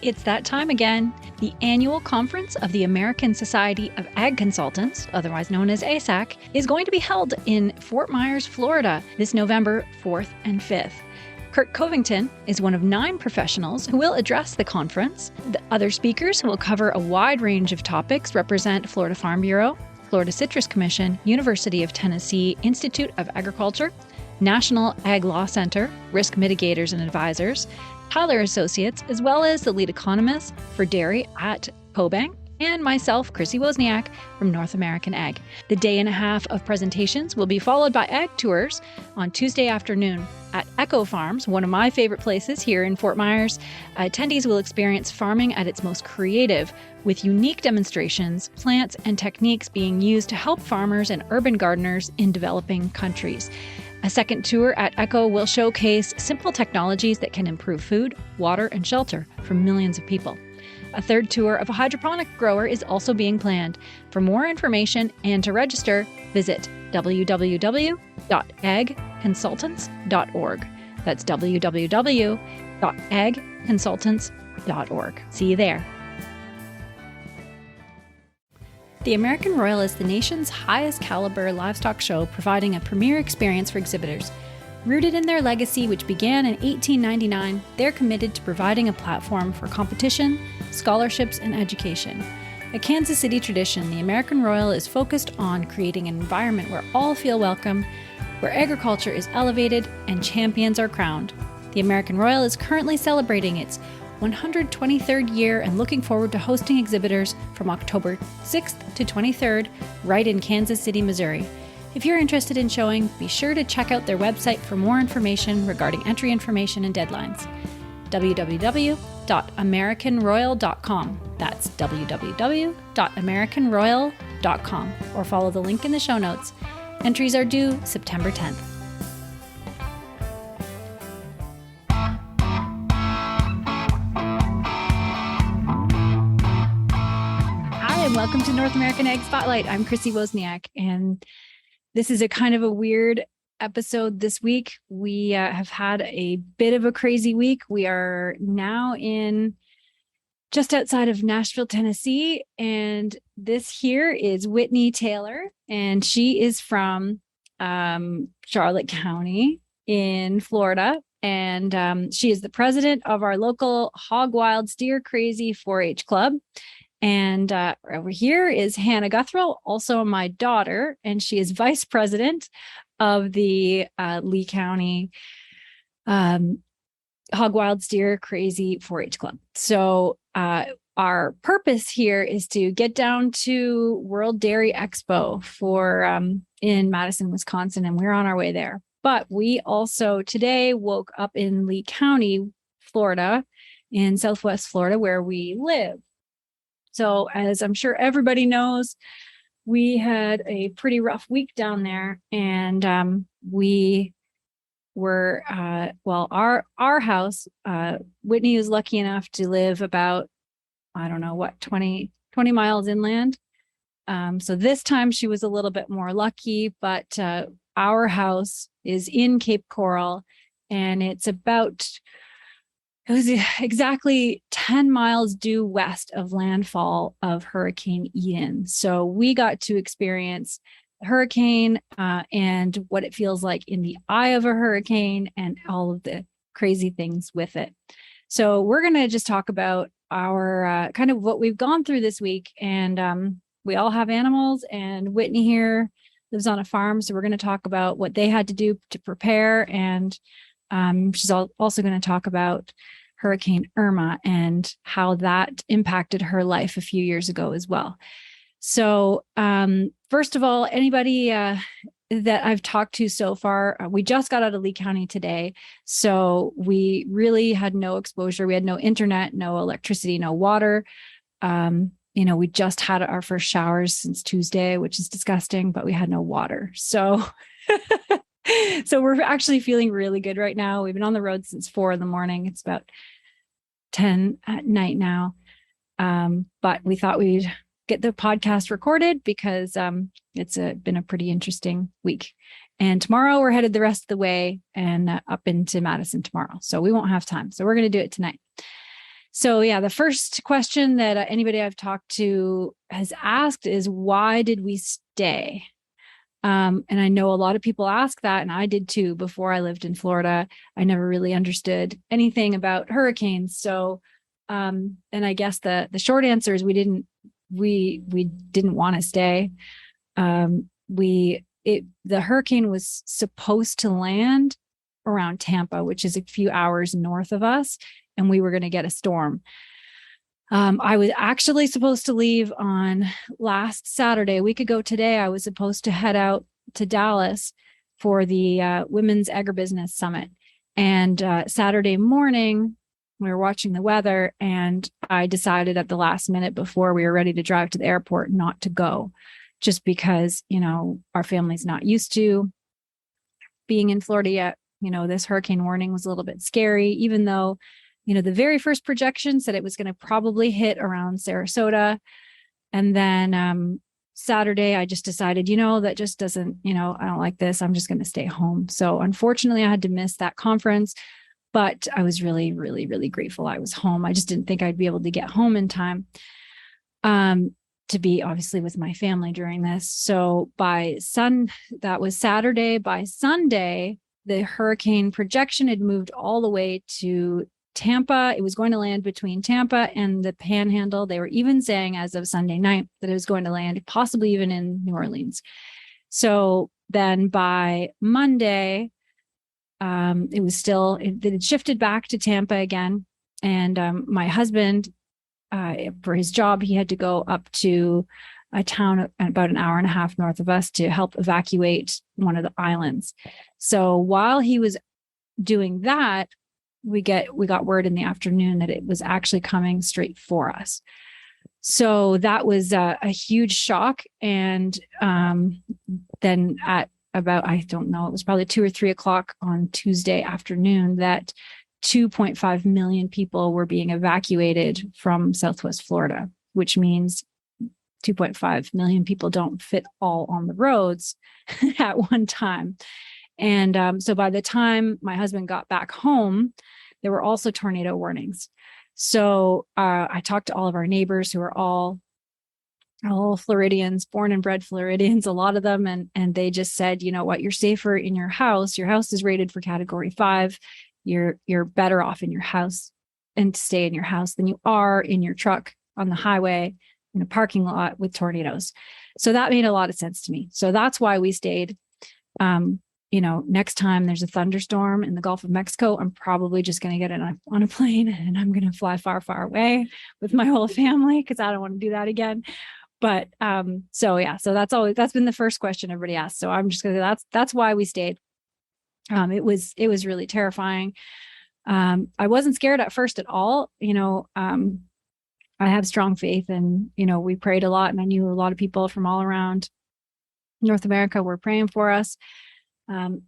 It's that time again. The annual conference of the American Society of Ag Consultants, otherwise known as ASAC, is going to be held in Fort Myers, Florida, this November 4th and 5th. Kurt Covington is one of 9 professionals who will address the conference. The other speakers who will cover a wide range of topics represent Florida Farm Bureau, Florida Citrus Commission, University of Tennessee Institute of Agriculture, National Ag Law Center, Risk Mitigators and Advisors, Tyler Associates, as well as the lead economist for dairy at CoBank, and myself, Chrissy Wozniak from North American Ag. The day and a half of presentations will be followed by ag tours on Tuesday afternoon at Echo Farms, one of my favorite places here in Fort Myers. Attendees will experience farming at its most creative, with unique demonstrations, plants, and techniques being used to help farmers and urban gardeners in developing countries. A second tour at Echo will showcase simple technologies that can improve food, water, and shelter for millions of people. A third tour of a hydroponic grower is also being planned. For more information and to register, visit www.agconsultants.org. That's www.agconsultants.org. See you there. The American Royal is the nation's highest caliber livestock show, providing a premier experience for exhibitors. Rooted in their legacy, which began in 1899, they're committed to providing a platform for competition, scholarships, and education. A Kansas City tradition, the American Royal is focused on creating an environment where all feel welcome, where agriculture is elevated and champions are crowned. The American Royal is currently celebrating its 123rd year and looking forward to hosting exhibitors from October 6th to 23rd right in Kansas City, Missouri. If you're interested in showing, be sure to check out their website for more information regarding entry information and deadlines. www.americanroyal.com. That's www.americanroyal.com, or follow the link in the show notes. Entries are due September 10th. And welcome to North American Ag Spotlight. I'm Chrissy Wozniak, and this is a kind of a weird episode this week. We have had a bit of a crazy week. We are now in just outside of Nashville, Tennessee, and this here is Whitney Taylor, and she is from Charlotte County in Florida, and she is the president of our local Hog Wild Steer Crazy 4-H club. And over here is Hannah Guthrell, also my daughter, and she is vice president of the Lee County Hog Wild Steer Crazy 4-H Club. So our purpose here is to get down to World Dairy Expo for in Madison, Wisconsin, and we're on our way there. But we also today woke up in Lee County, Florida, in Southwest Florida, where we live. So as I'm sure everybody knows, we had a pretty rough week down there, and we were, our house, Whitney was lucky enough to live about, 20 miles inland. So this time she was a little bit more lucky, but our house is in Cape Coral, and it was exactly 10 miles due west of landfall of Hurricane Ian. So we got to experience the hurricane and what it feels like in the eye of a hurricane and all of the crazy things with it. So we're going to just talk about our kind of what we've gone through this week. And we all have animals, and Whitney here lives on a farm. So we're going to talk about what they had to do to prepare, and she's also going to talk about Hurricane Irma and how that impacted her life a few years ago as well. So first of all, anybody that I've talked to so far, we just got out of Lee County today. So we really had no exposure. We had no internet, no electricity, no water. We just had our first showers since Tuesday, which is disgusting, but we had no water. So So we're actually feeling really good right now. We've been on the road since 4 a.m. It's about 10 at night now. But we thought we'd get the podcast recorded because it's been a pretty interesting week. And tomorrow we're headed the rest of the way and up into Madison tomorrow. So we won't have time. So we're going to do it tonight. So yeah, the first question that anybody I've talked to has asked is, why did we stay? And I know a lot of people ask that, and I did too before I lived in Florida. I never really understood anything about hurricanes. So, and I guess the short answer is we didn't want to stay. The hurricane was supposed to land around Tampa, which is a few hours north of us, and we were going to get a storm. I was actually supposed to leave on last Saturday, a week ago today. I was supposed to head out to Dallas for the Women's Agribusiness Summit. And Saturday morning, we were watching the weather, and I decided at the last minute before we were ready to drive to the airport not to go, just because, our family's not used to being in Florida yet. This hurricane warning was a little bit scary, even though the very first projection said it was going to probably hit around Sarasota. And then Saturday, I just decided, that just doesn't, I don't like this. I'm just going to stay home. So unfortunately, I had to miss that conference, but I was really, really, really grateful I was home. I just didn't think I'd be able to get home in time to be obviously with my family during this. So that was Saturday. By Sunday, the hurricane projection had moved all the way to Tampa. It was going to land between Tampa and the Panhandle. They were even saying as of Sunday night that it was going to land possibly even in New Orleans. So then by Monday, it had shifted back to Tampa again. And my husband, for his job, he had to go up to a town about an hour and a half north of us to help evacuate one of the islands. So while he was doing that, we got word in the afternoon that it was actually coming straight for us. So that was a huge shock. And then at about, I don't know, it was probably 2 or 3 o'clock on Tuesday afternoon that 2.5 million people were being evacuated from Southwest Florida, which means 2.5 million people don't fit all on the roads at one time. And so by the time my husband got back home, there were also tornado warnings. So I talked to all of our neighbors who are all Floridians, born and bred Floridians, a lot of them. And they just said, you know what, you're safer in your house. Your house is rated for Category 5. You're better off in your house and to stay in your house than you are in your truck on the highway in a parking lot with tornadoes. So that made a lot of sense to me. So that's why we stayed. Next time there's a thunderstorm in the Gulf of Mexico, I'm probably just going to get on a plane and I'm going to fly far, far away with my whole family because I don't want to do that again. But so that's been the first question everybody asks. So I'm just going to, that's why we stayed. It was really terrifying. I wasn't scared at first at all. I have strong faith and, we prayed a lot, and I knew a lot of people from all around North America were praying for us. But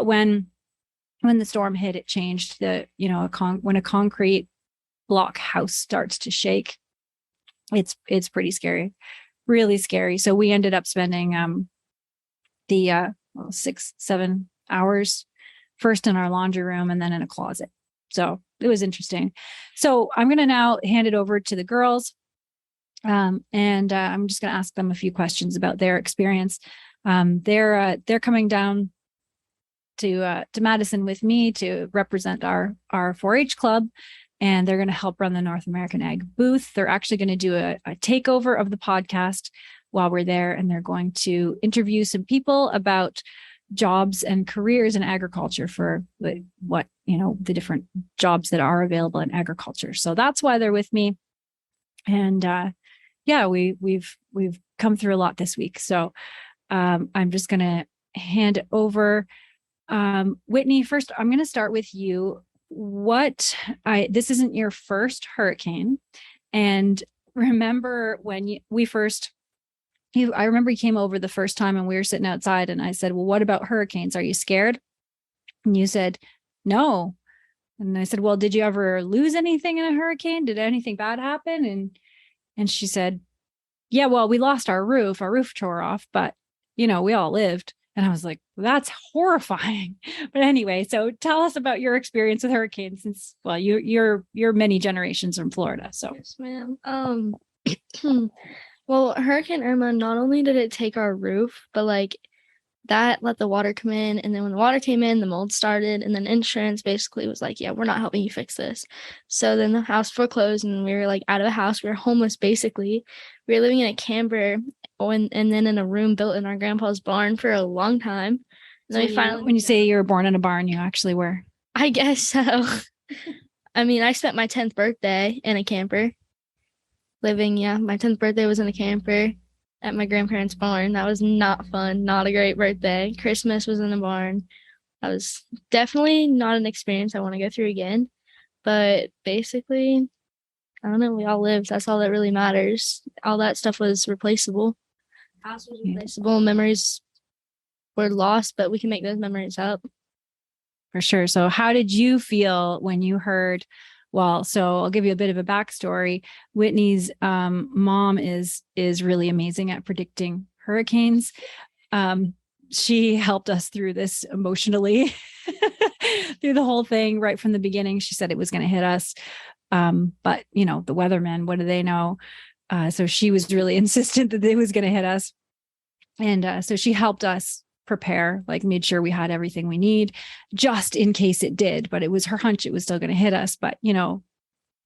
when the storm hit, it changed when a concrete block house starts to shake, it's pretty scary, really scary. So we ended up spending, 6-7 hours first in our laundry room and then in a closet. So it was interesting. So I'm going to now hand it over to the girls. I'm just going to ask them a few questions about their experience. They're coming down to Madison with me to represent our 4-H club, and they're going to help run the North American Ag booth. They're actually going to do a takeover of the podcast while we're there, and they're going to interview some people about jobs and careers in agriculture for the different jobs that are available in agriculture. So that's why they're with me. And we've come through a lot this week. So I'm just going to hand it over. Whitney, first, I'm going to start with you. This isn't your first hurricane. And remember when I remember you came over the first time and we were sitting outside and I said, well, what about hurricanes? Are you scared? And you said, no. And I said, well, did you ever lose anything in a hurricane? Did anything bad happen? And she said, yeah, well, we lost our roof tore off, but we all lived. And I was like, that's horrifying. But anyway, so tell us about your experience with hurricanes since, well, you're many generations from Florida. So Yes, ma'am. Well, Hurricane Irma, not only did it take our roof, but like that let the water come in. And then when the water came in, the mold started. And then insurance basically was like, yeah, we're not helping you fix this. So then the house foreclosed and we were like out of a house. We were homeless basically. We were living in a camper and then in a room built in our grandpa's barn for a long time. And then when you say you were born in a barn, you actually were. I guess so. I mean, I spent my 10th birthday in a camper. My 10th birthday was in a camper at my grandparents' barn. That was not fun, not a great birthday. Christmas was in the barn. That was definitely not an experience I want to go through again. But basically, I don't know, we all lived. That's all that really matters. All that stuff was replaceable. House was replaceable. Memories were lost, but we can make those memories up. For sure. So how did you feel when you heard, well, so I'll give you a bit of a backstory. Whitney's mom is really amazing at predicting hurricanes. She helped us through this emotionally through the whole thing right from the beginning. She said it was going to hit us. But the weathermen, what do they know? So she was really insistent that it was going to hit us. And so she helped us prepare, like made sure we had everything we need just in case it did. But it was her hunch it was still going to hit us. But,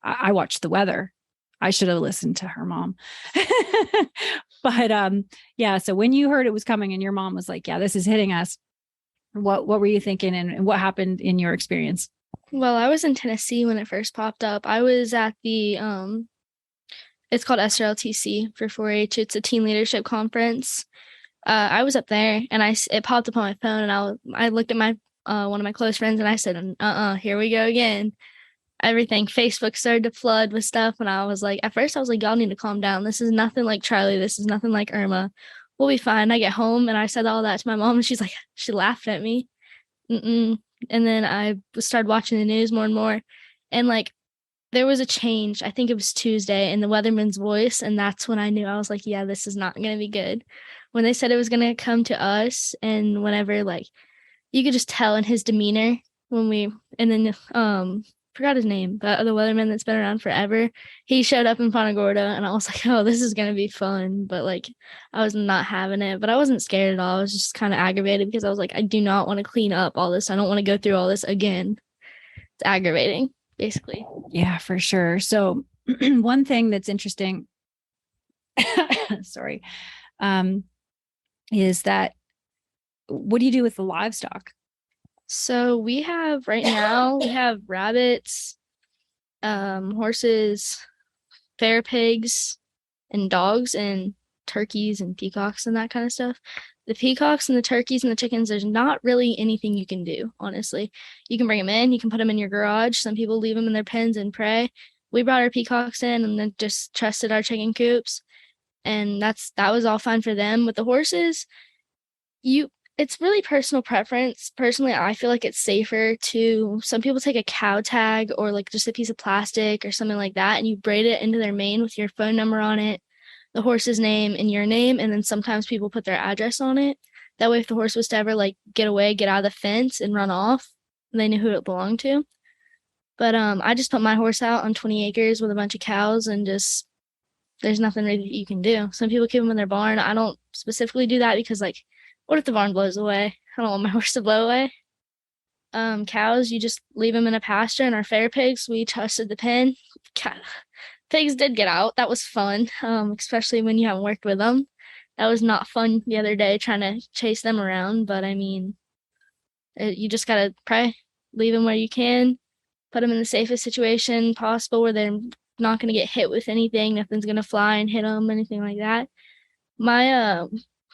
I watched the weather. I should have listened to her mom. But yeah, so when you heard it was coming and your mom was like, yeah, this is hitting us. What were you thinking and what happened in your experience? Well, I was in Tennessee when it first popped up. I was at the it's called SRLTC for 4-H. It's a teen leadership conference. I was up there and it popped up on my phone and I looked at my one of my close friends and I said, here we go again. Everything. Facebook started to flood with stuff. And I was like, at first I was like, y'all need to calm down. This is nothing like Charlie. This is nothing like Irma. We'll be fine. I get home and I said all that to my mom and she's like, she laughed at me. And then I started watching the news more and more. And like, there was a change. I think it was Tuesday in the weatherman's voice. And that's when I knew. I was like, yeah, this is not going to be good. When they said it was going to come to us and whenever, like, you could just tell in his demeanor and then forgot his name, but the weatherman that's been around forever, he showed up in Punta Gorda and I was like, oh, this is going to be fun. But like, I was not having it, but I wasn't scared at all. I was just kind of aggravated because I was like, I do not want to clean up all this. I don't want to go through all this again. It's aggravating, basically. Yeah, for sure. So one thing that's interesting, sorry, is that what do you do with the livestock? So we have rabbits, horses, fair pigs, and dogs, and turkeys and peacocks and that kind of stuff. The peacocks and the turkeys and the chickens, there's not really anything you can do, honestly. You can bring them in, you can put them in your garage. Some people leave them in their pens and pray. We brought our peacocks in and then just trusted our chicken coops. And that was all fine for them. With the horses, it's really personal preference. Personally, I feel like it's safer some people take a cow tag or like just a piece of plastic or something like that, and you braid it into their mane with your phone number on it, the horse's name and your name, and then sometimes people put their address on it. That way, if the horse was to ever like get out of the fence and run off, they knew who it belonged to. But I just put my horse out on 20 acres with a bunch of cows and just there's nothing really you can do. Some people keep them in their barn. I don't specifically do that because, like, what if the barn blows away? I don't want my horse to blow away. Cows, you just leave them in a pasture. And our fair pigs, we trusted the pen. Pigs did get out. That was fun, especially when you haven't worked with them. That was not fun the other day trying to chase them around. But, I mean, you just got to pray. Leave them where you can. Put them in the safest situation possible where they're not going to get hit with anything. Nothing's going to fly and hit them, anything like that.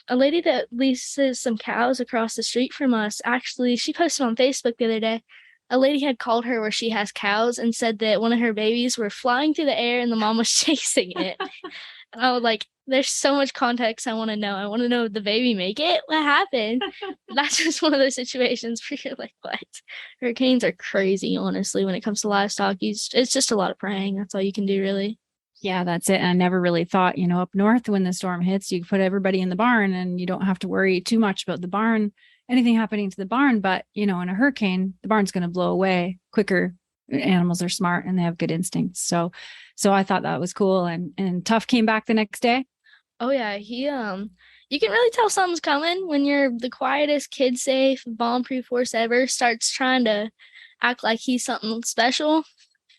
A lady that leases some cows across the street from us, actually, she posted on Facebook the other day. A lady had called her where she has cows and said that one of her babies were flying through the air and the mom was chasing it. And I was like, there's so much context I want to know. I want to know, did the baby make it? What happened? That's just one of those situations where you're like, what? Hurricanes are crazy, honestly, when it comes to livestock. It's just a lot of praying. That's all you can do, really. Yeah, that's it. And I never really thought, up north when the storm hits, you put everybody in the barn and you don't have to worry too much about the barn, anything happening to the barn. But, in a hurricane, the barn's going to blow away quicker. Animals are smart and they have good instincts. So I thought that was cool. And Tough came back the next day. Oh yeah, he you can really tell something's coming when you're the quietest, kid safe, bomb-proof horse ever starts trying to act like he's something special,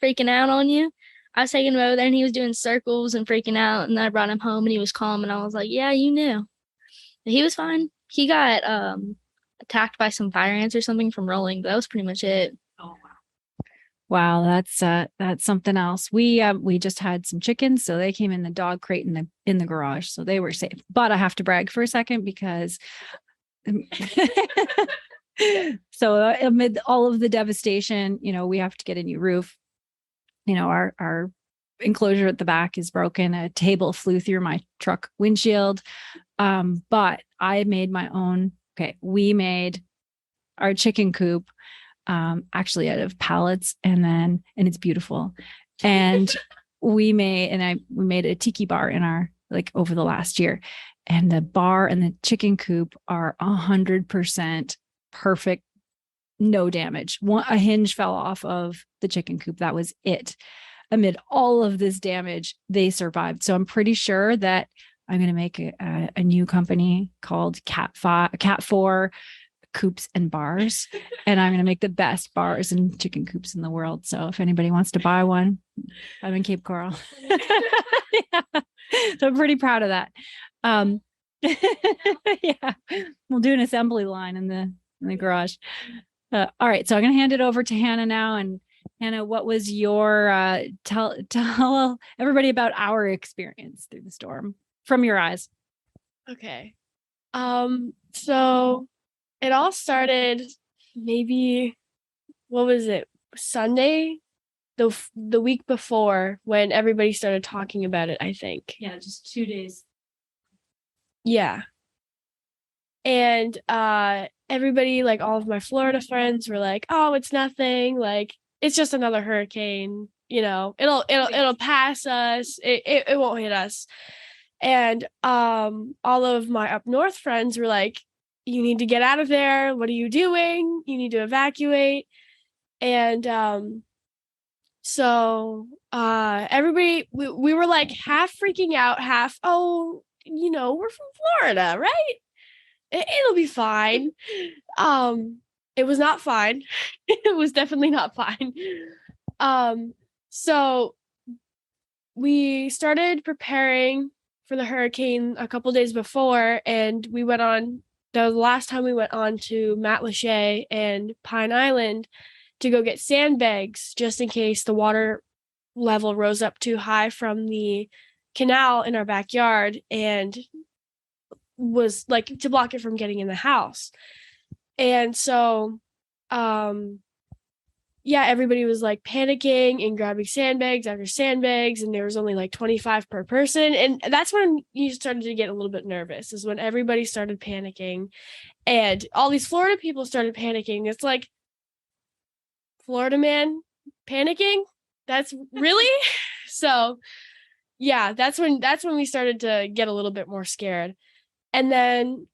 freaking out on you. I was taking him over there and he was doing circles and freaking out, and then I brought him home and he was calm and I was like, yeah, you knew. But he was fine. He got attacked by some fire ants or something from rolling, but that was pretty much it. Oh, wow, that's something else. We just had some chickens, so they came in the dog crate in the garage, so they were safe. But I have to brag for a second because so amid all of the devastation, we have to get a new roof. Our enclosure at the back is broken. A table flew through my truck windshield. But I made my own. Okay, we made our chicken coop actually out of pallets, and it's beautiful. And we made a tiki bar in our over the last year, and the bar and the chicken coop are 100% perfect, no damage. A hinge fell off of the chicken coop. That was it. Amid all of this damage, they survived. So I'm pretty sure that I'm going to make a new company called Cat 4 Coops and Bars, and I'm going to make the best bars and chicken coops in the world. So if anybody wants to buy one, I'm in Cape Coral. Yeah. So I'm pretty proud of that. Yeah, we'll do an assembly line in the garage. All right, so I'm going to hand it over to Hannah now. And Hannah, what was your tell everybody about our experience through the storm from your eyes? Okay. So it all started maybe, what was it? Sunday, the week before, when everybody started talking about it, I think. Yeah, just 2 days. Yeah. And everybody, like all of my Florida friends were like, "Oh, it's nothing. Like it's just another hurricane. It'll pass us. It won't hit us." And all of my up north friends were like, "You need to get out of there. What are you doing? You need to evacuate." And so everybody, we were like half freaking out, half, "Oh, we're from Florida, right? It'll be fine." It was not fine. It was definitely not fine. So we started preparing for the hurricane a couple days before, and we went on the last time we went on to Matlacha and Pine Island to go get sandbags just in case the water level rose up too high from the canal in our backyard and was like to block it from getting in the house. And so everybody was like panicking and grabbing sandbags after sandbags, and there was only like 25 per person. And that's when you started to get a little bit nervous, is when everybody started panicking and all these Florida people started panicking. It's like, Florida man panicking? That's really? So yeah, that's when we started to get a little bit more scared. And then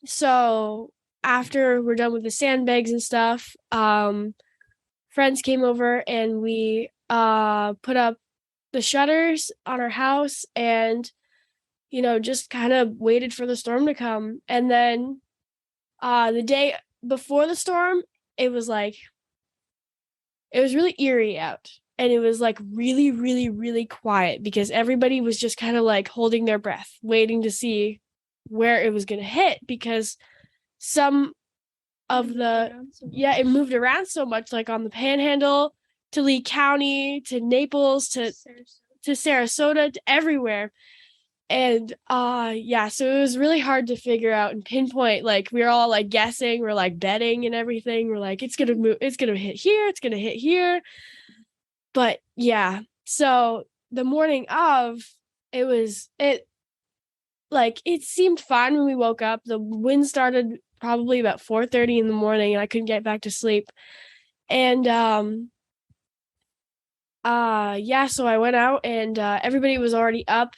so after we're done with the sandbags and stuff, friends came over and we put up the shutters on our house and just kind of waited for the storm to come. And then the day before the storm, it was really eerie out, and it was like really, really, really quiet because everybody was just kind of like holding their breath, waiting to see where it was going to hit, because some of it moved around so much, like on the Panhandle to Lee County to Naples to Sarasota to everywhere. And so it was really hard to figure out and pinpoint. Like we were all like guessing, we're like betting and everything. We're like, it's gonna move, it's gonna hit here, it's gonna hit here. But yeah, so the morning of, it seemed fine when we woke up. The wind started probably about 4:30 in the morning, and I couldn't get back to sleep. And Yeah, so I went out and everybody was already up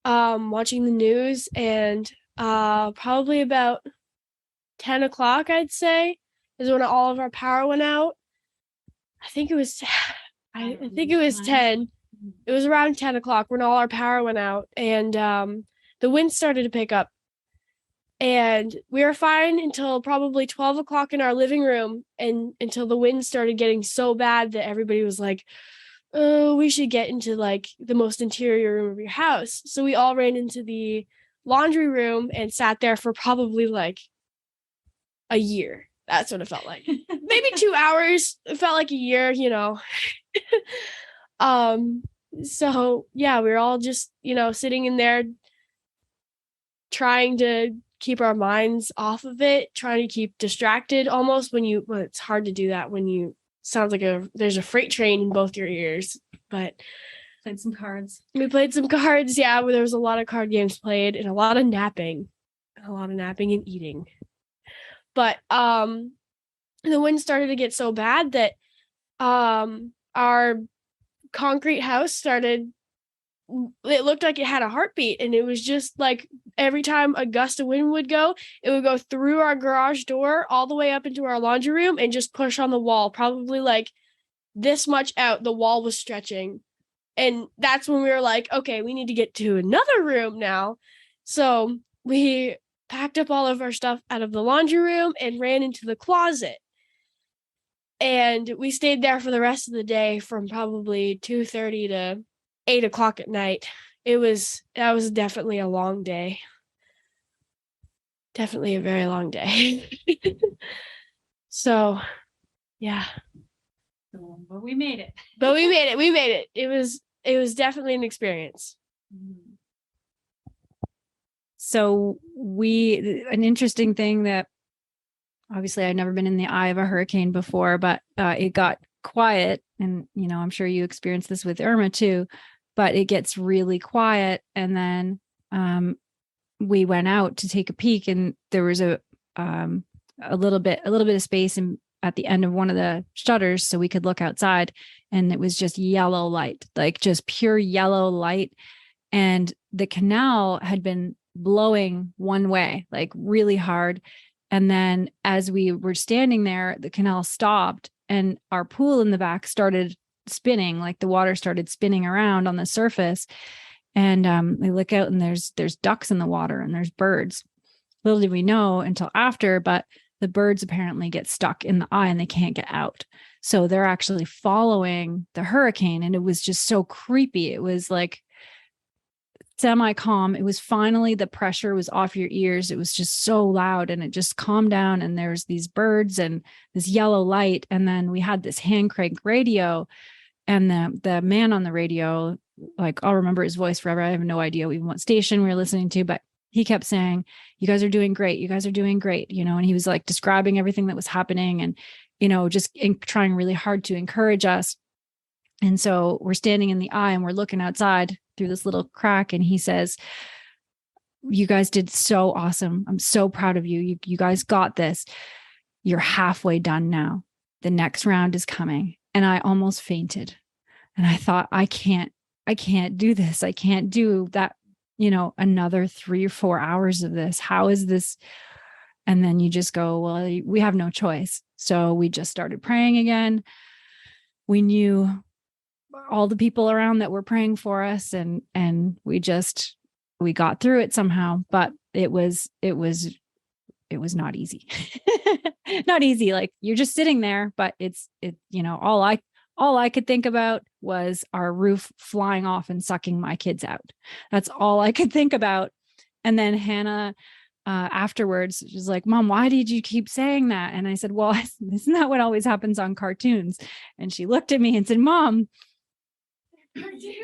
watching the news, and probably about 10 o'clock, I'd say, is when all of our power went out. I think it was I think it was 10. It was around 10 o'clock when all our power went out, and the wind started to pick up. And we were fine until probably 12 o'clock in our living room, and until the wind started getting so bad that everybody was like, oh, we should get into like the most interior room of your house. So we all ran into the laundry room and sat there for probably like a year. That's what it felt like. Maybe 2 hours. It felt like a year, you know. So yeah, we were all just, sitting in there trying to keep our minds off of it, trying to keep distracted almost when it's hard to do that when you sounds like there's a freight train in both your ears. But Played some cards. we played some cards, yeah, where there was a lot of card games played and a lot of napping and eating. But the wind started to get so bad that our concrete house it looked like it had a heartbeat, and it was just like every time a gust of wind would go, it would go through our garage door all the way up into our laundry room and just push on the wall, probably like this much out. The wall was stretching. And that's when we were like, okay, we need to get to another room now. So we packed up all of our stuff out of the laundry room and ran into the closet. And we stayed there for the rest of the day from probably 2:30 to 8 o'clock at night. That was definitely a long day. Definitely a very long day. So, yeah. But we made it. We made it. It was definitely an experience. So an interesting thing that obviously I've never been in the eye of a hurricane before, but it got quiet, and I'm sure you experienced this with Irma too, but it gets really quiet. And then we went out to take a peek, and there was a little bit of space at the end of one of the shutters so we could look outside, and it was just yellow light, like just pure yellow light. And the canal had been blowing one way, like really hard. And then as we were standing there, the canal stopped, and our pool in the back started spinning, like the water started spinning around on the surface. And we look out, and there's ducks in the water, and there's birds. Little did we know until after, but the birds apparently get stuck in the eye and they can't get out. So they're actually following the hurricane. And it was just so creepy. It was like semi-calm. It was finally, the pressure was off your ears. It was just so loud, and it just calmed down. And there's these birds and this yellow light. And then we had this hand crank radio, and the man on the radio, like, I'll remember his voice forever. I have no idea even what station we were listening to, but he kept saying, you guys are doing great. You guys are doing great. And he was like describing everything that was happening, and, just trying really hard to encourage us. And so we're standing in the eye, and we're looking outside through this little crack. And he says, you guys did so awesome. I'm so proud of you. You guys got this. You're halfway done now. The next round is coming. And I almost fainted. And I thought, I can't do this. I can't do that, another 3 or 4 hours of this. How is this? And then you just go, well, we have no choice. So we just started praying again. We knew all the people around that were praying for us, and we got through it somehow, but it was not easy. Not easy. Like, you're just sitting there, but all I could think about was our roof flying off and sucking my kids out. That's all I could think about. And then Hannah, afterwards, was like, Mom, why did you keep saying that? And I said, well, isn't that what always happens on cartoons? And she looked at me and said, Mom,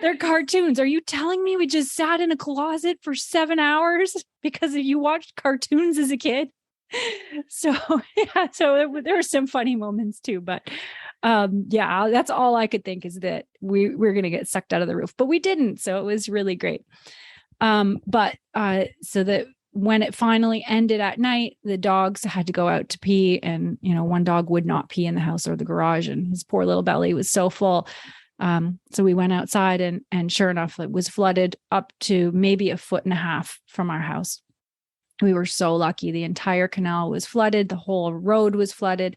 they're cartoons. Are you telling me we just sat in a closet for 7 hours because you watched cartoons as a kid? So there were some funny moments too, but that's all I could think, is that we're going to get sucked out of the roof, but we didn't. So it was really great. So that when it finally ended at night, the dogs had to go out to pee, and one dog would not pee in the house or the garage, and his poor little belly was so full. So we went outside, and sure enough, it was flooded up to maybe 1.5 feet from our house. We were so lucky. The entire canal was flooded. The whole road was flooded.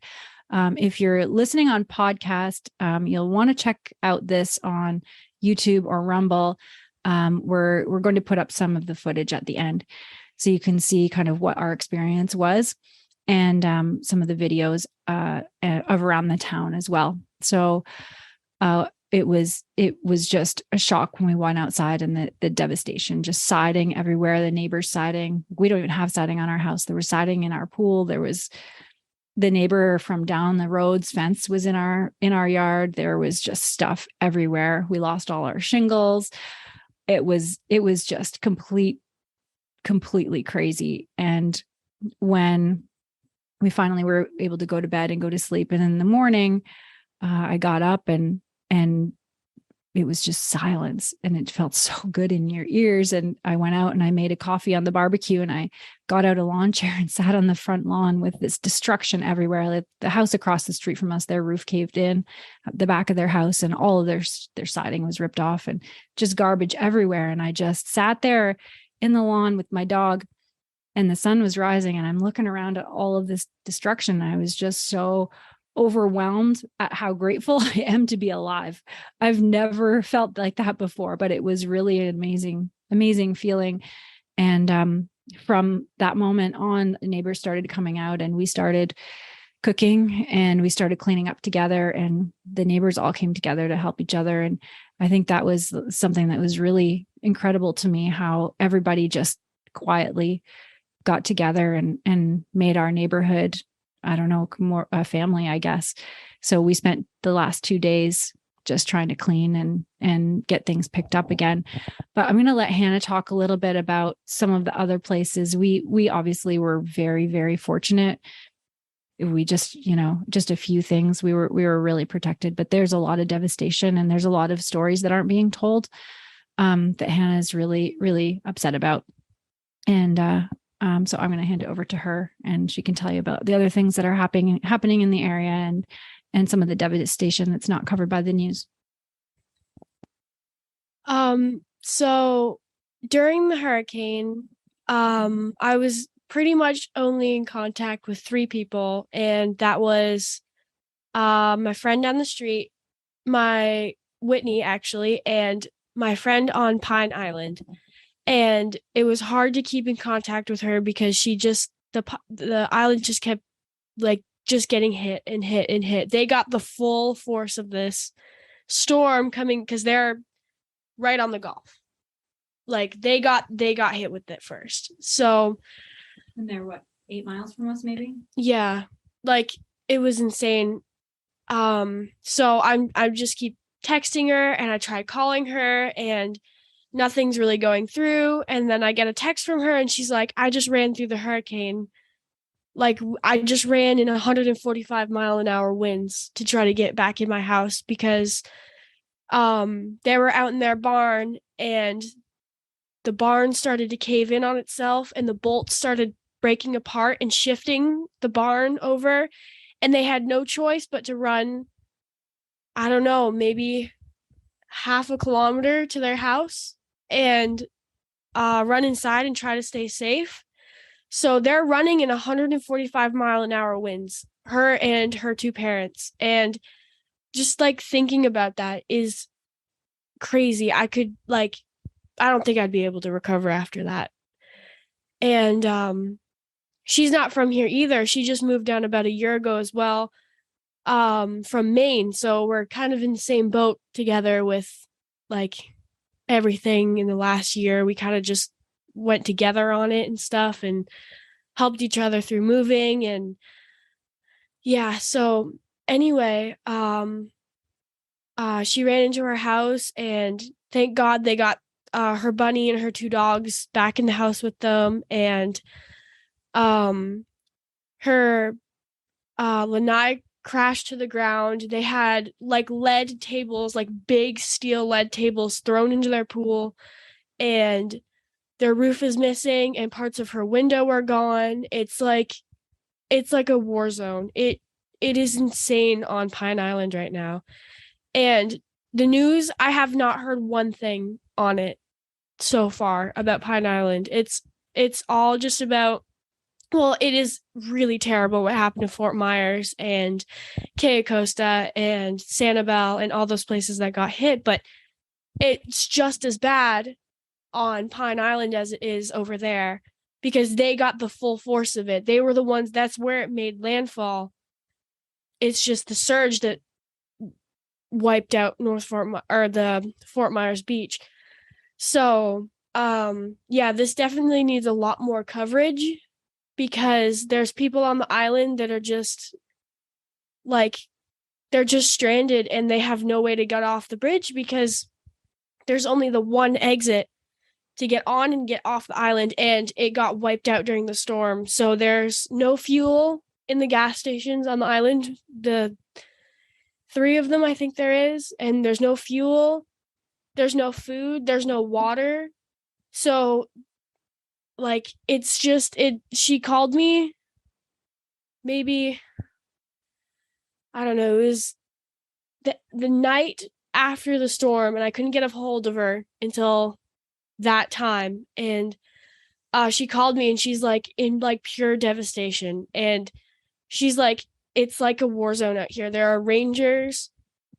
If you're listening on podcast, you'll want to check out this on YouTube or Rumble. We're going to put up some of the footage at the end, so you can see kind of what our experience was, and some of the videos of around the town as well. So it was just a shock when we went outside, and the devastation, just siding everywhere, the neighbors siding. We don't even have siding on our house. There was siding in our pool. There was the neighbor from down the road's fence was in our yard. There was just stuff everywhere. We lost all our shingles. It was just completely crazy. And when we finally were able to go to bed and go to sleep, and in the morning, I got up and it was just silence, and it felt so good in your ears. And I went out and I made a coffee on the barbecue, and I got out a lawn chair and sat on the front lawn with this destruction everywhere. Like the house across the street from us, their roof caved in, the back of their house, and all of their siding was ripped off, and just garbage everywhere. And I just sat there in the lawn with my dog, and the sun was rising, and I'm looking around at all of this destruction. I was just so overwhelmed at how grateful I am to be alive. I've never felt like that before, but it was really an amazing feeling. And from that moment on, the neighbors started coming out, and we started cooking, and we started cleaning up together, and the neighbors all came together to help each other. And I think that was something that was really incredible to me, how everybody just quietly got together and made our neighborhood, I don't know, more a family, I guess. So we spent the last 2 days just trying to clean and get things picked up again. But I'm going to let Hannah talk a little bit about some of the other places. We obviously were very, very fortunate. We just, just a few things. We were really protected, but there's a lot of devastation, and there's a lot of stories that aren't being told, that Hannah is really, really upset about. And so I'm going to hand it over to her, and she can tell you about the other things that are happening in the area, and some of the devastation that's not covered by the news. So during the hurricane, I was pretty much only in contact with 3 people, and that was my friend down the street, my Whitney actually, and my friend on Pine Island. And it was hard to keep in contact with her because she just the island just kept just getting hit and hit and hit. They got the full force of this storm coming because they're right on the Gulf. They got hit with it first. So, and they're 8 miles from us, maybe? Yeah, it was insane. So I just keep texting her, and I tried calling her, and nothing's really going through. And then I get a text from her, and she's like, I just ran through the hurricane. I just ran in 145-mile-an-hour winds to try to get back in my house because they were out in their barn, and the barn started to cave in on itself, and the bolts started breaking apart and shifting the barn over. And they had no choice but to run, I don't know, maybe half a kilometer to their house and run inside and try to stay safe. So they're running in 145-mile-an-hour winds, her and her 2 parents. And just thinking about that is crazy. I don't think I'd be able to recover after that. And she's not from here either. She just moved down about a year ago as well, from Maine. So we're kind of in the same boat together with everything in the last year. We kind of just went together on it and stuff and helped each other through moving. And yeah, so anyway, she ran into her house, and thank God they got her bunny and her 2 dogs back in the house with them. And her lanai crashed to the ground. They had lead tables, big steel lead tables thrown into their pool, and their roof is missing and parts of her window are gone. It's like a war zone. It is insane on Pine Island right now. And the news, I have not heard one thing on it so far about Pine Island. It's all just about, well, it is really terrible what happened to Fort Myers and Cayo Costa and Sanibel and all those places that got hit, but it's just as bad on Pine Island as it is over there because they got the full force of it. They were the ones, that's where it made landfall. It's just the surge that wiped out the Fort Myers Beach. So, this definitely needs a lot more coverage because there's people on the island that are just like, they're just stranded and they have no way to get off the bridge because there's only the one exit to get on and get off the island, and it got wiped out during the storm. So there's no fuel in the gas stations on the island. The 3 of them, I think there is, and there's no fuel, there's no food, there's no water. So like, it's just, she called me maybe, I don't know, it was the night after the storm, and I couldn't get a hold of her until that time. And she called me and she's like in like pure devastation. And she's like, it's like a war zone out here. There are rangers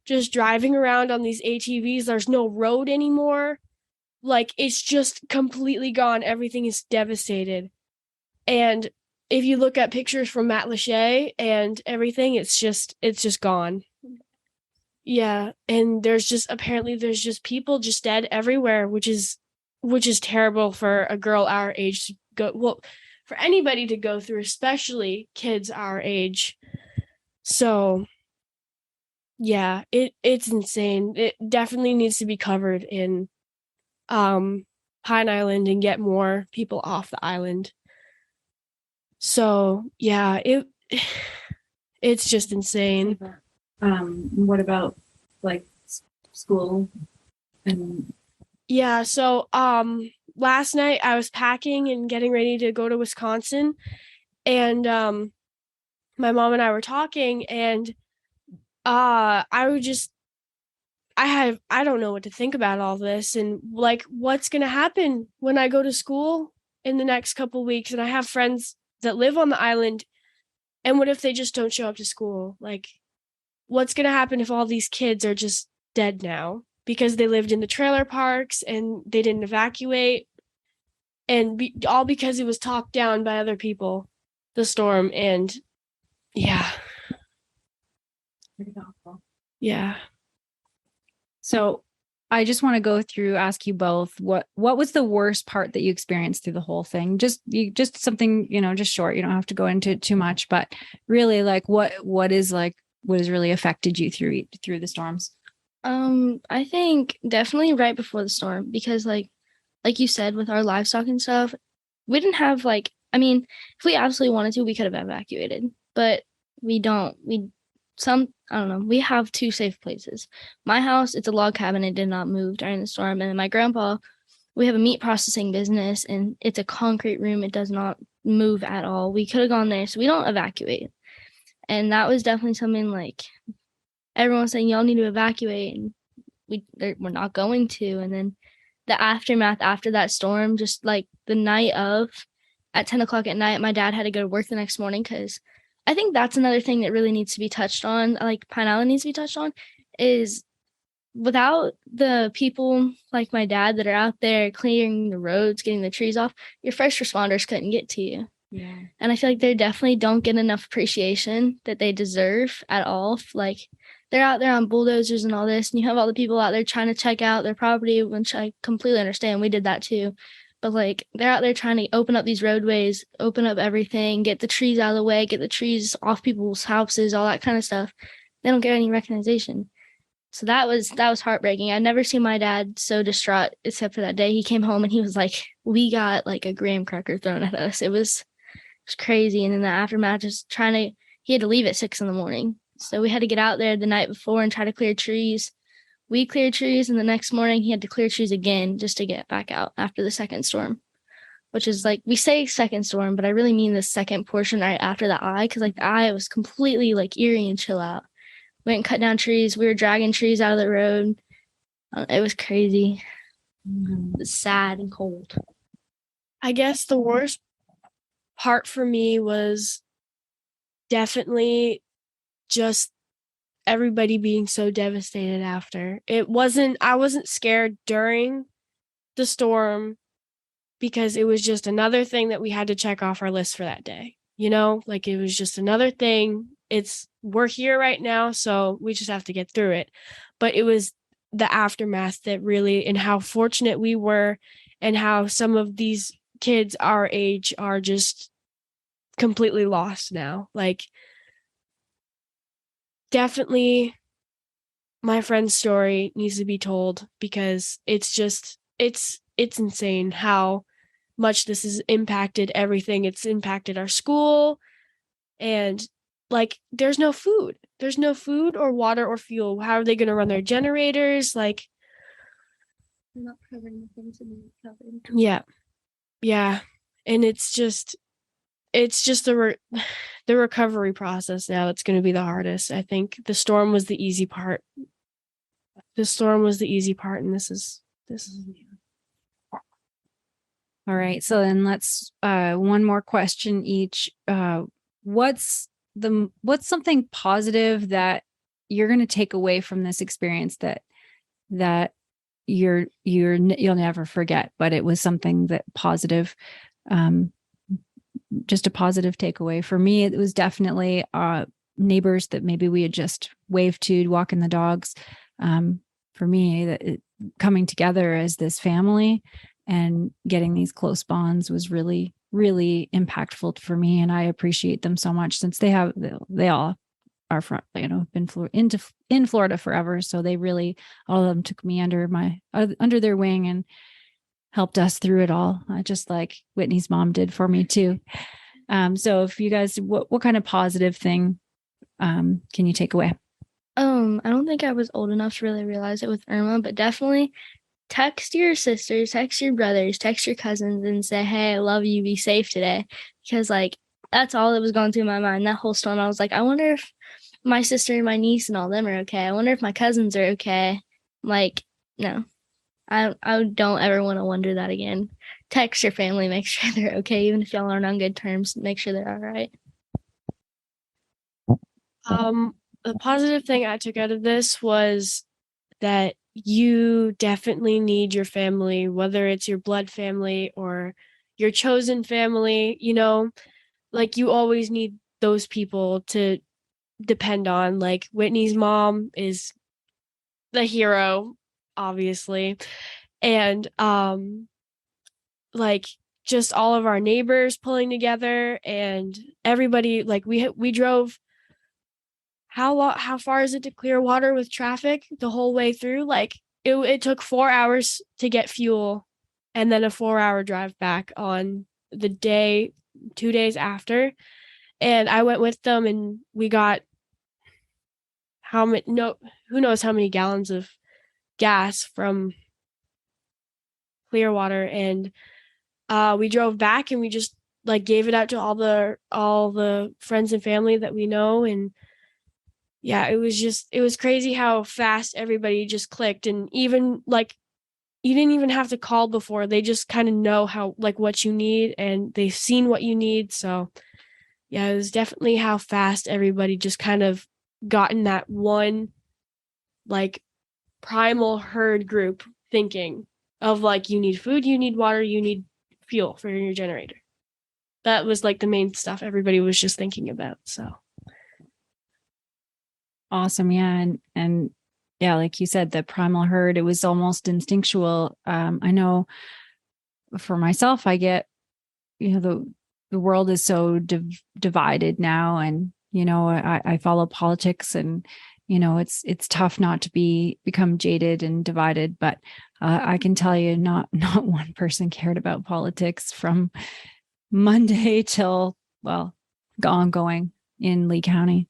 just driving around on these ATVs. There's no road anymore. Like, it's just completely gone. Everything is devastated. And if you look at pictures from Matt Lachey and everything, it's just gone. Yeah. And there's just people just dead everywhere, which is terrible for a girl our age to go, well, for anybody to go through, especially kids our age. So yeah, it's insane. It definitely needs to be covered in Pine Island and get more people off the island. So yeah, it's just insane. What about like school and Yeah, so last night I was packing and getting ready to go to Wisconsin, and my mom and I were talking, and I don't know what to think about all this, and like, what's going to happen when I go to school in the next couple weeks, and I have friends that live on the island, and what if they just don't show up to school? Like, what's going to happen if all these kids are just dead now because they lived in the trailer parks and they didn't evacuate, and all because it was talked down by other people, the storm. And yeah. pretty awful. Yeah. So I just want to ask you both, what was the worst part that you experienced through the whole thing? Just something, just short. You don't have to go into it too much, but really, like, what has really affected you through the storms? I think definitely right before the storm, because like you said, with our livestock and stuff, we didn't have if we absolutely wanted to, we could have evacuated, but we don't. I don't know. We have 2 safe places. My house, it's a log cabin. It did not move during the storm. And then my grandpa, we have a meat processing business, and it's a concrete room. It does not move at all. We could have gone there, so we don't evacuate. And that was definitely something like everyone was saying, y'all need to evacuate, and we're not going to. And then the aftermath after that storm, just like the night of, at 10 o'clock at night, my dad had to go to work the next morning, because I think that's another thing that really needs to be touched on, like Pine Island needs to be touched on, is without the people like my dad that are out there clearing the roads, getting the trees off, your first responders couldn't get to you. Yeah. And I feel like they definitely don't get enough appreciation that they deserve at all. Like, they're out there on bulldozers and all this, and you have all the people out there trying to check out their property, which I completely understand. We did that too. But like, they're out there trying to open up these roadways, open up everything, get the trees out of the way, get the trees off people's houses, all that kind of stuff. They don't get any recognition. So that was heartbreaking. I'd never seen my dad so distraught except for that day. He came home and he was like, we got like a graham cracker thrown at us. It was crazy. And in the aftermath, he had to leave at 6 a.m. So we had to get out there the night before and try to clear trees. We cleared trees, and the next morning he had to clear trees again just to get back out after the second storm. which is like, we say second storm, but I really mean the second portion right after the eye, because like the eye was completely like eerie and chill out. We went and cut down trees. We were dragging trees out of the road. It was crazy. It was sad and cold. I guess the worst part for me was definitely just everybody being so devastated after. I wasn't scared during the storm because it was just another thing that we had to check off our list for that day. You know, like it was just another thing. We're here right now, so we just have to get through it. But it was the aftermath that really, and how fortunate we were, and how some of these kids our age are just completely lost now. Like, definitely my friend's story needs to be told, because it's insane how much this has impacted everything. It's impacted our school, and like there's no food or water or fuel. How are they going to run their generators? Like, I'm not covering the things that need covered. yeah, and it's just the recovery process now that's going to be the hardest. I think the storm was the easy part. And this is All right. So then let's one more question each. What's something positive that you're going to take away from this experience that you'll never forget, but it was something that positive, just a positive takeaway. For me, it was definitely neighbors that maybe we had just waved to walking the dogs. For me, coming together as this family and getting these close bonds was really, really impactful for me. And I appreciate them so much, since they all are from, been in Florida forever. So they really, all of them took me under their wing and helped us through it all. Just like Whitney's mom did for me too. So if you guys, what kind of positive thing can you take away? I don't think I was old enough to really realize it with Irma, but definitely text your sisters, text your brothers, text your cousins and say, hey, I love you, be safe today. Because like, that's all that was going through my mind. That whole storm, I was like, I wonder if my sister and my niece and all them are okay. I wonder if my cousins are okay. Like, no, I don't ever want to wonder that again. Text your family, make sure they're okay. Even if y'all aren't on good terms, make sure they're all right. The positive thing I took out of this was that you definitely need your family, whether it's your blood family or your chosen family. Like, you always need those people to depend on. Like, Whitney's mom is the hero, obviously. And like, just all of our neighbors pulling together, and everybody, like, we drove, how far is it to Clearwater with traffic the whole way through? Like, it took 4 hours to get fuel, and then a 4-hour drive back on the 2 days after. And I went with them, and we got who knows how many gallons of gas from Clearwater. And we drove back, and we just like gave it out to all the friends and family that we know. And yeah, it was crazy how fast everybody just clicked. And even like, you didn't even have to call before. They just kind of know how, like, what you need, and they've seen what you need. So yeah, it was definitely how fast everybody just kind of got in that one, like, primal herd group thinking of, like, you need food, you need water, you need fuel for your generator. That was like the main stuff everybody was just thinking about. So Awesome. Yeah. And yeah, like you said, the primal herd, it was almost instinctual. I know for myself, I get, the world is so divided now, and, I follow politics, and, it's tough not to become jaded and divided, but I can tell you not one person cared about politics from Monday till, well, ongoing in Lee County.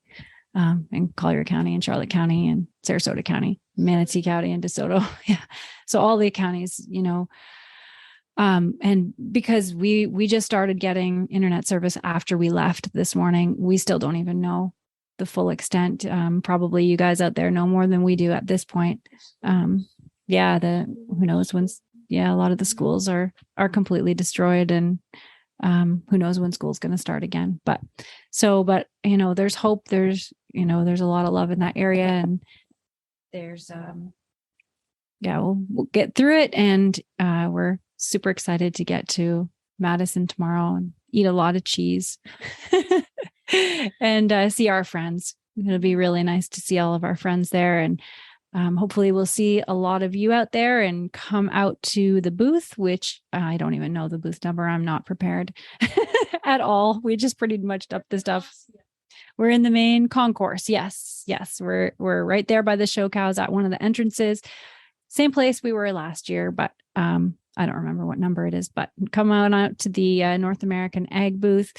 And Collier County and Charlotte County and Sarasota County, Manatee County and DeSoto. Yeah. So all the counties, And because we just started getting internet service after we left this morning, we still don't even know the full extent. Probably you guys out there know more than we do at this point. Who knows a lot of the schools are completely destroyed, and who knows when school's going to start again. But there's hope. There's a lot of love in that area, and there's we'll get through it. And we're super excited to get to Madison tomorrow and eat a lot of cheese and see our friends. It'll be really nice to see all of our friends there. And hopefully we'll see a lot of you out there and come out to the booth, which I don't even know the booth number. I'm not prepared at all. We just pretty much up the stuff. We're in the main concourse. Yes. We're right there by the show cows at one of the entrances. Same place we were last year, but I don't remember what number it is, but come on out to the North American Ag booth.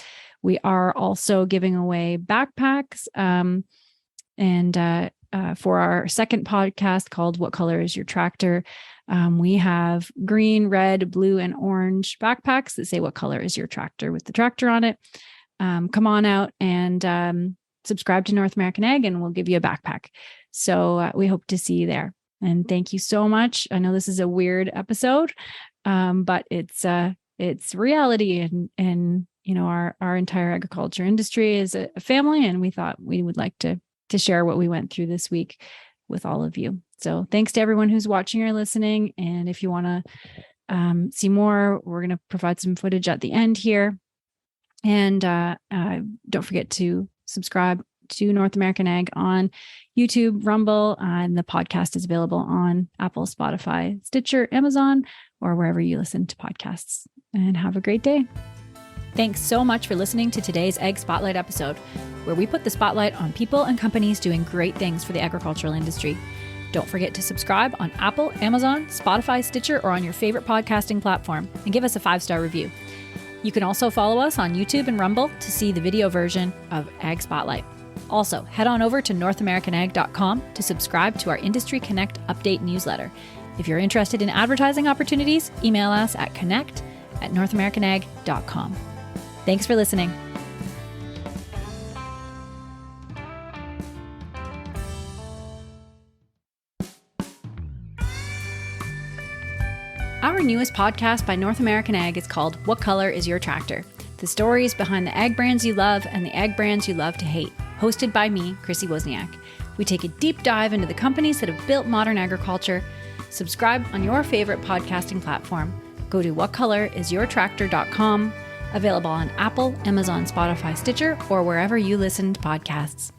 We are also giving away backpacks. For our second podcast called What Color is Your Tractor? We have green, red, blue, and orange backpacks that say what color is your tractor with the tractor on it. Come on out and subscribe to North American Ag, and we'll give you a backpack. So we hope to see you there. And thank you so much. I know this is a weird episode, but it's reality, and our entire agriculture industry is a family, and we thought we would like to share what we went through this week with all of you. So thanks to everyone who's watching or listening. And if you want to see more, we're going to provide some footage at the end here. And don't forget to subscribe to North American Ag on YouTube, Rumble, and the podcast is available on Apple, Spotify, Stitcher, Amazon, or wherever you listen to podcasts. And have a great day. Thanks so much for listening to today's Ag Spotlight episode, where we put the spotlight on people and companies doing great things for the agricultural industry. Don't forget to subscribe on Apple, Amazon, Spotify, Stitcher, or on your favorite podcasting platform, and give us a 5-star review. You can also follow us on YouTube and Rumble to see the video version of Ag Spotlight. Also, head on over to NorthAmericanAg.com to subscribe to our Industry Connect update newsletter. If you're interested in advertising opportunities, email us at connect@NorthAmericanAg.com. Thanks for listening. Our newest podcast by North American Ag is called What Color is Your Tractor? The stories behind the ag brands you love and the ag brands you love to hate. Hosted by me, Chrissy Wozniak. We take a deep dive into the companies that have built modern agriculture. Subscribe on your favorite podcasting platform. Go to whatcolorisyourtractor.com. Available on Apple, Amazon, Spotify, Stitcher, or wherever you listen to podcasts.